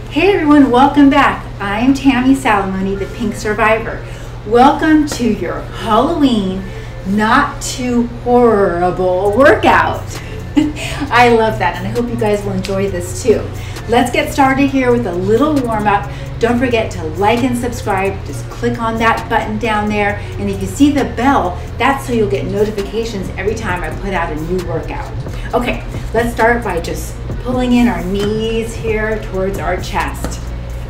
Hey everyone, welcome back. I'm Tammy Salamone, the Pink Survivor. Welcome to your Halloween not too horrible workout. I love that, and I hope you guys will enjoy this too. Let's get started here with a little warm-up. Don't forget to like and subscribe. Just click on that button down there, and if you see the bell, that's so you'll get notifications every time I put out a new workout. Okay, let's start by just pulling in our knees here towards our chest.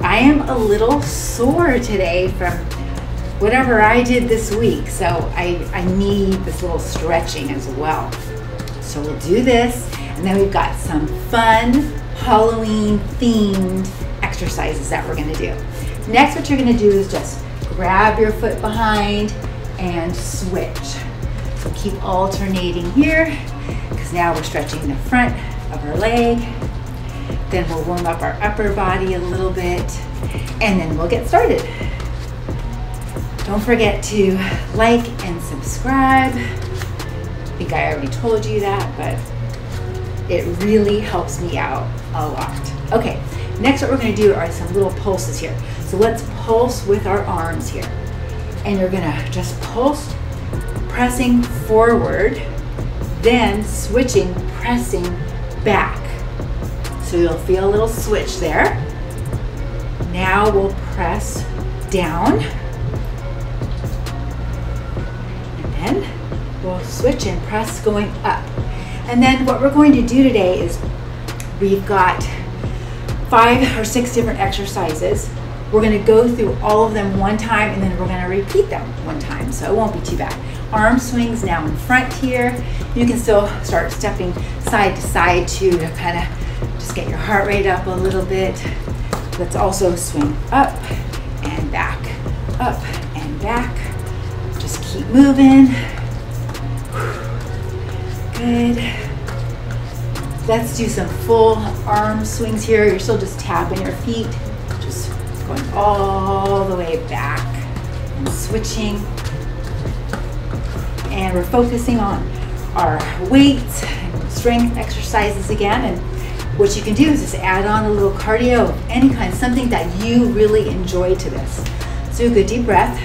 I am a little sore today from whatever I did this week, so I need this little stretching as well. So we'll do this, and then we've got some fun Halloween themed exercises that we're gonna do. Next, what you're gonna do is just grab your foot behind and switch. So keep alternating here, because now we're stretching the front of our leg. Then we'll warm up our upper body a little bit, and then we'll get started. Don't forget to like and subscribe. I think I already told you that, but it really helps me out a lot. Okay, next what we're gonna do are some little pulses here. So let's pulse with our arms here. And you're gonna just pulse, pressing forward, then switching, pressing back. So you'll feel a little switch there. Now we'll press down. And then we'll switch and press going up. And then what we're going to do today is we've got 5 or 6 different exercises. We're gonna go through all of them one time, and then we're gonna repeat them one time, so it won't be too bad. Arm swings now in front here. You can still start stepping side to side too, to kind of just get your heart rate up a little bit. Let's also swing up and back, up and back. Just keep moving. Good. Let's do some full arm swings here. You're still just tapping your feet, just going all the way back and switching. And we're focusing on our weights and strength exercises again. And what you can do is just add on a little cardio of any kind, something that you really enjoy to this. So a good deep breath.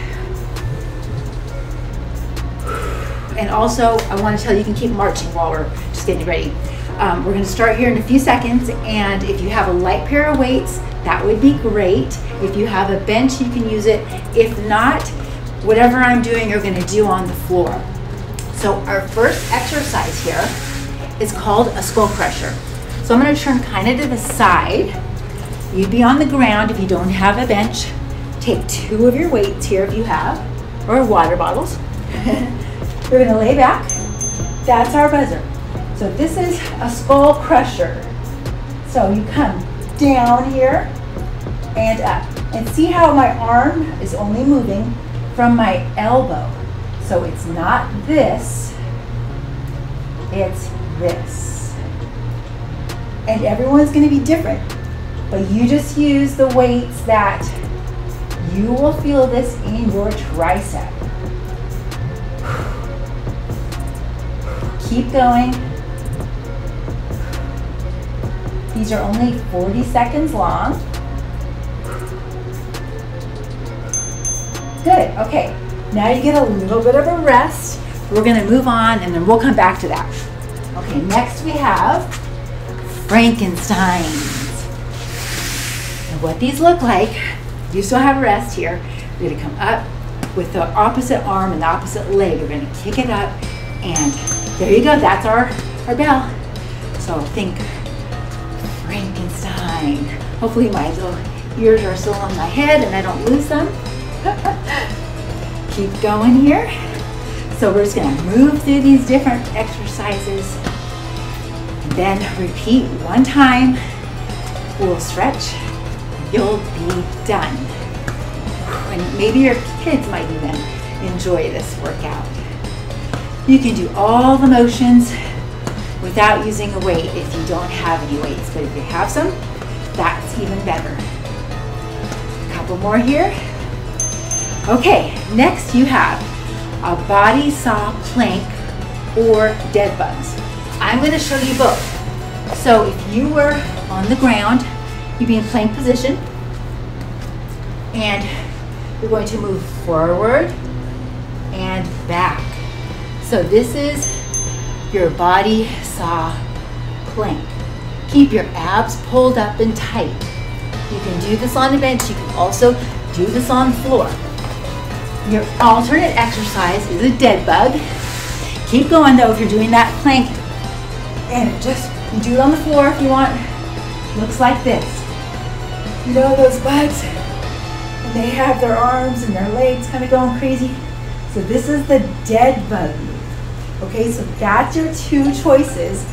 And also, I want to tell you, you can keep marching while we're just getting ready. We're going to start here in a few seconds, and if you have a light pair of weights, that would be great. If you have a bench, you can use it. If not, whatever I'm doing, you're going to do on the floor. So our first exercise here is called a skull crusher. So I'm going to turn kind of to the side. You'd be on the ground if you don't have a bench. Take 2 of your weights here if you have, or water bottles. We're going to lay back. That's our buzzer. So this is a skull crusher. So you come down here and up. And see how my arm is only moving from my elbow. So it's not this, it's this. And everyone's going to be different. But you just use the weights that you will feel this in your tricep. Keep going. These are only 40 seconds long. Good, okay. Now you get a little bit of a rest. We're gonna move on, and then we'll come back to that. Okay, next we have Frankensteins. And what these look like, you still have a rest here. You're gonna come up with the opposite arm and the opposite leg. You're gonna kick it up, and there you go, that's our bell. So think Frankenstein. Hopefully my little ears are still on my head and I don't lose them. Keep going here. So we're just gonna move through these different exercises, and then repeat one time. We'll stretch, you'll be done. And maybe your kids might even enjoy this workout. You can do all the motions without using a weight if you don't have any weights, but if you have some, that's even better. A couple more here. Okay, next you have a body saw plank or dead bugs. I'm going to show you both. So if you were on the ground, You be in plank position, and you're going to move forward and back. So this is your body saw plank. Keep your abs pulled up and tight. You can do this on the bench. You can also do this on the floor. Your alternate exercise is a dead bug. Keep going though if you're doing that plank. And you do it on the floor if you want. Looks like this. You know those bugs? And they have their arms and their legs kind of going crazy. So this is the dead bug move. Okay, so that's your two choices.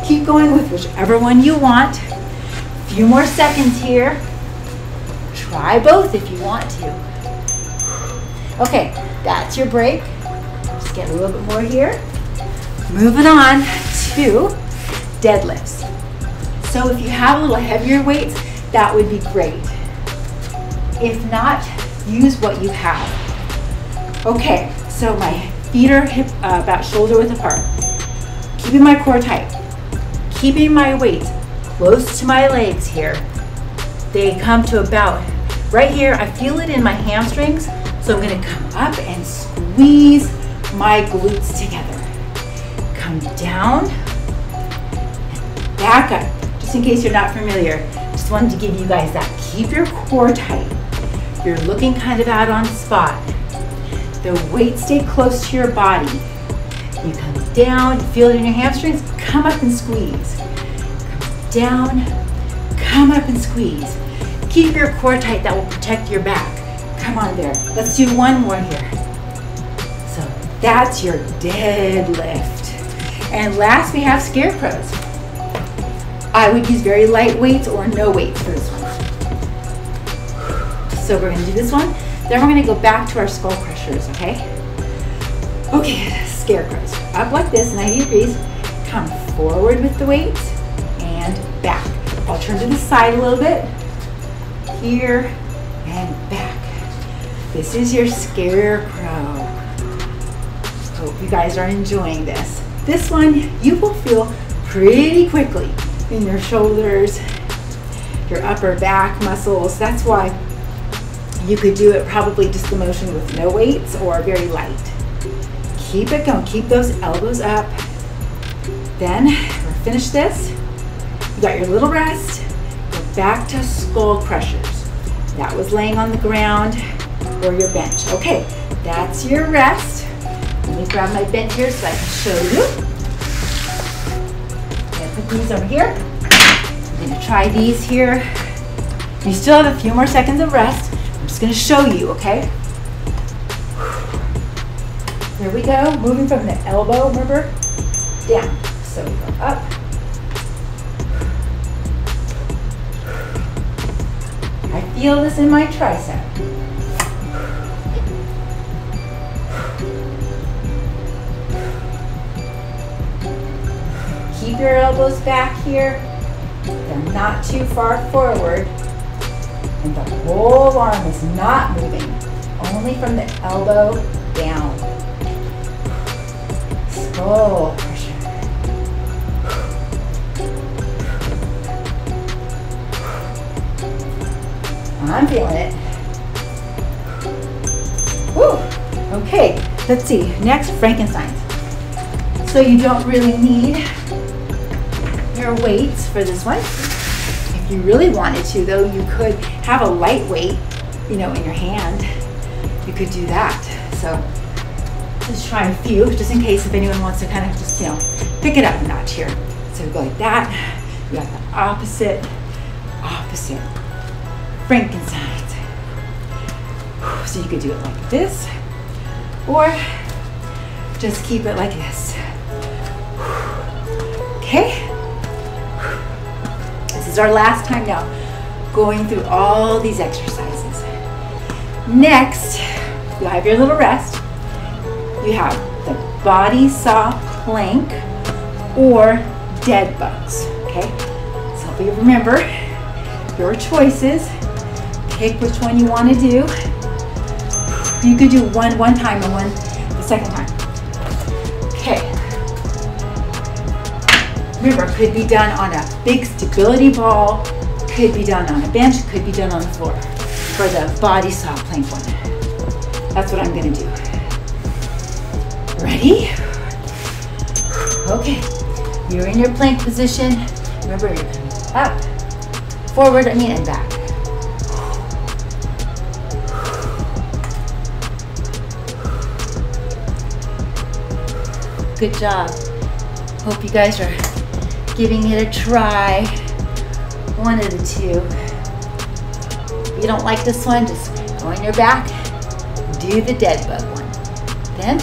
Keep going with whichever one you want. A few more seconds here. Try both if you want to. Okay, that's your break. Just get a little bit more here. Moving on to deadlifts. So if you have a little heavier weights, that would be great. If not, use what you have. Okay, so my feet are about shoulder width apart. Keeping my core tight. Keeping my weights close to my legs here. They come to about right here. I feel it in my hamstrings, so I'm gonna come up and squeeze my glutes together. Come down, and back up. Just in case you're not familiar, just wanted to give you guys that. Keep your core tight. You're looking kind of out on spot. The weights stay close to your body. You come down, feel it in your hamstrings, come up and squeeze. Come down, come up and squeeze. Keep your core tight, that will protect your back. Come on there, let's do one more here. So that's your deadlift. And last we have scarecrows. I would use very light weights or no weights for this one. So we're gonna do this one, then we're gonna go back to our skull crushers, okay? Okay, scarecrows. Up like this, 90 degrees. Come forward with the weights and back. I'll turn to the side a little bit. Here and back. This is your scarecrow. Hope you guys are enjoying this. This one you will feel pretty quickly in your shoulders, your upper back muscles. That's why you could do it probably just the motion with no weights or very light. Keep it going, keep those elbows up. Then we'll finish this. You got your little rest. Go back to skull crushers. That was laying on the ground or your bench. Okay, that's your rest. Let me grab my bench here so I can show you. I'm gonna put these over here. I'm gonna try these here. You still have a few more seconds of rest. I'm just gonna show you, okay? Here we go, moving from the elbow, remember? Down. So we go up. I feel this in my tricep. Keep your elbows back here. They're not too far forward. And the whole arm is not moving, only from the elbow down. Skull crusher. I'm feeling it. Woo! Okay, let's see. Next, Frankenstein's. So you don't really need your weights for this one. If you really wanted to, though, you could have a light weight, in your hand. You could do that. So just try a few, just in case if anyone wants to kind of just, pick it up a notch here. So go like that. You got the opposite Frankenstein's. So you could do it like this, or just keep it like this. Okay? This is our last time now going through all these exercises. Next, you'll have your little rest. You have the body saw plank or dead bugs, okay? So if you remember your choices, pick which one you want to do. You could do one time and one the second time. Okay. Remember, it could be done on a big stability ball, Could be done on a bench, could be done on the floor. For the body saw plank one. That's what I'm gonna do. Ready? Okay, you're in your plank position. Remember, you're coming up, forward, and back. Good job. Hope you guys are giving it a try. One of the two. If you don't like this one, just go on your back, do the dead bug one. Then,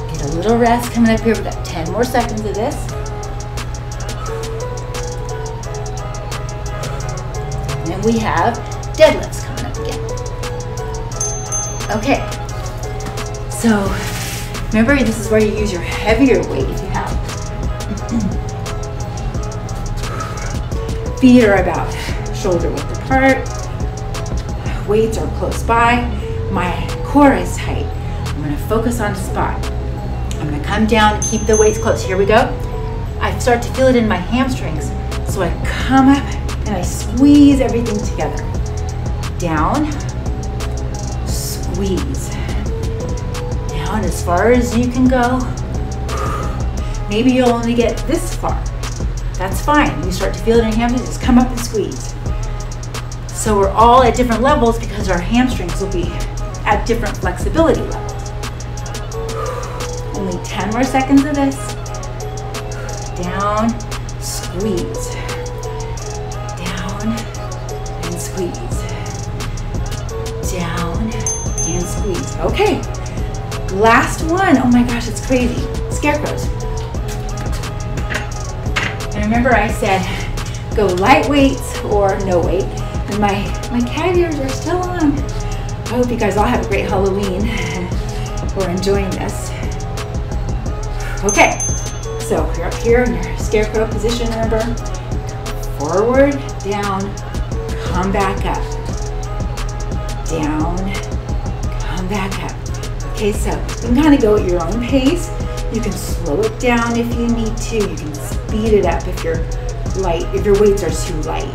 get a little rest coming up here. We've got 10 more seconds of this. And then we have deadlifts coming up again. Okay, so remember, this is where you use your heavier weight if you have. Feet are about shoulder width apart. Weights are close by. My core is tight. I'm gonna focus on the spot. I'm gonna come down and keep the weights close. Here we go. I start to feel it in my hamstrings. So I come up and I squeeze everything together. Down, squeeze. Down as far as you can go. Maybe you'll only get this far. That's fine. You start to feel it in your hamstrings, just come up and squeeze. So we're all at different levels because our hamstrings will be at different flexibility levels. Only 10 more seconds of this. Down, squeeze. Down and squeeze. Down and squeeze. Okay, last one. Oh my gosh, it's crazy. Scarecrows. And remember I said go light weights or no weight. And my cat ears are still on. I hope you guys all have a great Halloween or enjoying this. Okay, so you're up here in your scarecrow position, remember? Forward, down, come back up. Down, come back up. Okay, so you can kind of go at your own pace. You can slow it down if you need to. You can speed it up if you're light, if your weights are too light.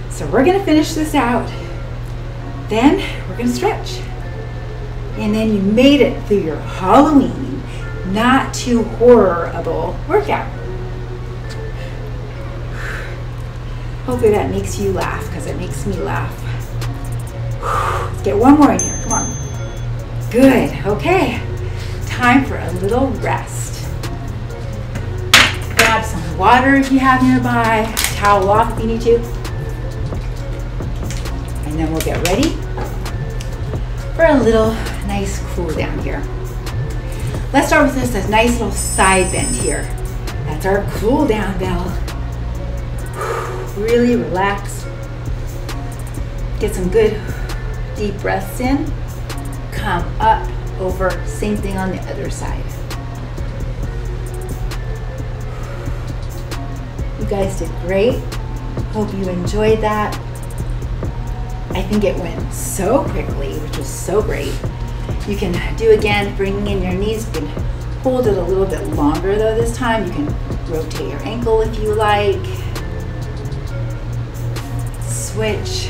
So we're gonna finish this out. Then we're gonna stretch. And then you made it through your Halloween, not too horrible workout. Hopefully that makes you laugh, because it makes me laugh. Let's get one more in here, come on. Good, okay. Time for a little rest. Grab some water if you have nearby, towel off if you need to. And then we'll get ready for a little nice cool down here. Let's start with this nice little side bend here. That's our cool down bell. Really relax. Get some good deep breaths in. Come up, over, same thing on the other side. You guys did great. Hope you enjoyed that. I think it went so quickly, which was so great. You can do again, bringing in your knees. You can hold it a little bit longer though this time. You can rotate your ankle if you like. Switch.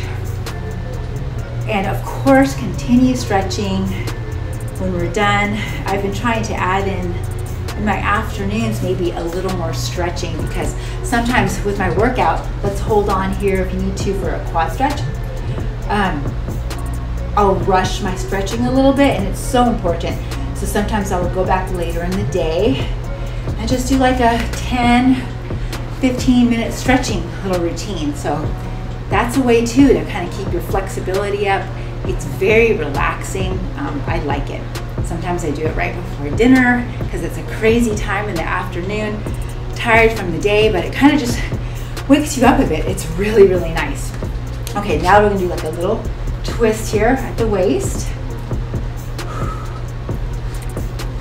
And of course, continue stretching when we're done. I've been trying to add in my afternoons maybe a little more stretching, because sometimes with my workout, let's hold on here if you need to for a quad stretch. I'll rush my stretching a little bit, and it's so important. So sometimes I will go back later in the day and just do like a 10-15 minute stretching little routine. So that's a way too to kind of keep your flexibility up. It's very relaxing. I like it. Sometimes I do it right before dinner because it's a crazy time in the afternoon, tired from the day, but it kind of just wakes you up a bit. It's really, really nice. Okay, now we're gonna do like a little twist here at the waist.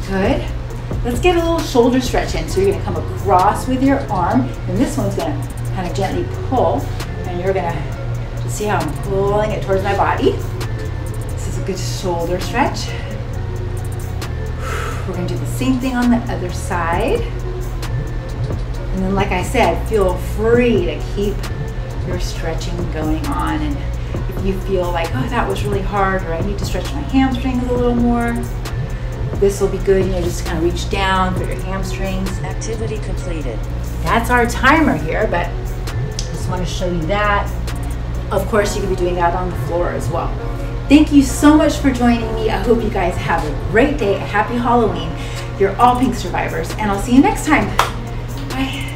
Good. Let's get a little shoulder stretch in. So you're gonna come across with your arm, and this one's gonna kind of gently pull, and you're gonna just see how I'm pulling it towards my body. This is a good shoulder stretch. We're gonna do the same thing on the other side. And then like I said, feel free to keep your stretching going on. And if you feel like, oh, that was really hard, or I need to stretch my hamstrings a little more, this will be good. You know, just kind of reach down for your hamstrings. Activity completed. That's our timer here, but I just want to show you that. Of course, you can be doing that on the floor as well. Thank you so much for joining me. I hope you guys have a great day. Happy Halloween. You're all pink survivors, and I'll see you next time. Bye.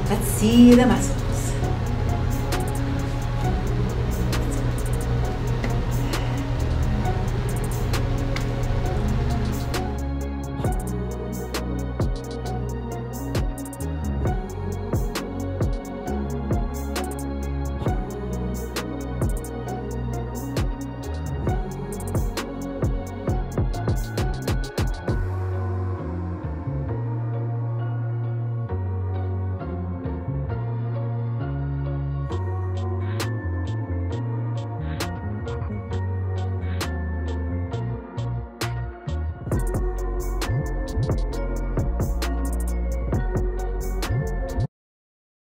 Let's see the muscles.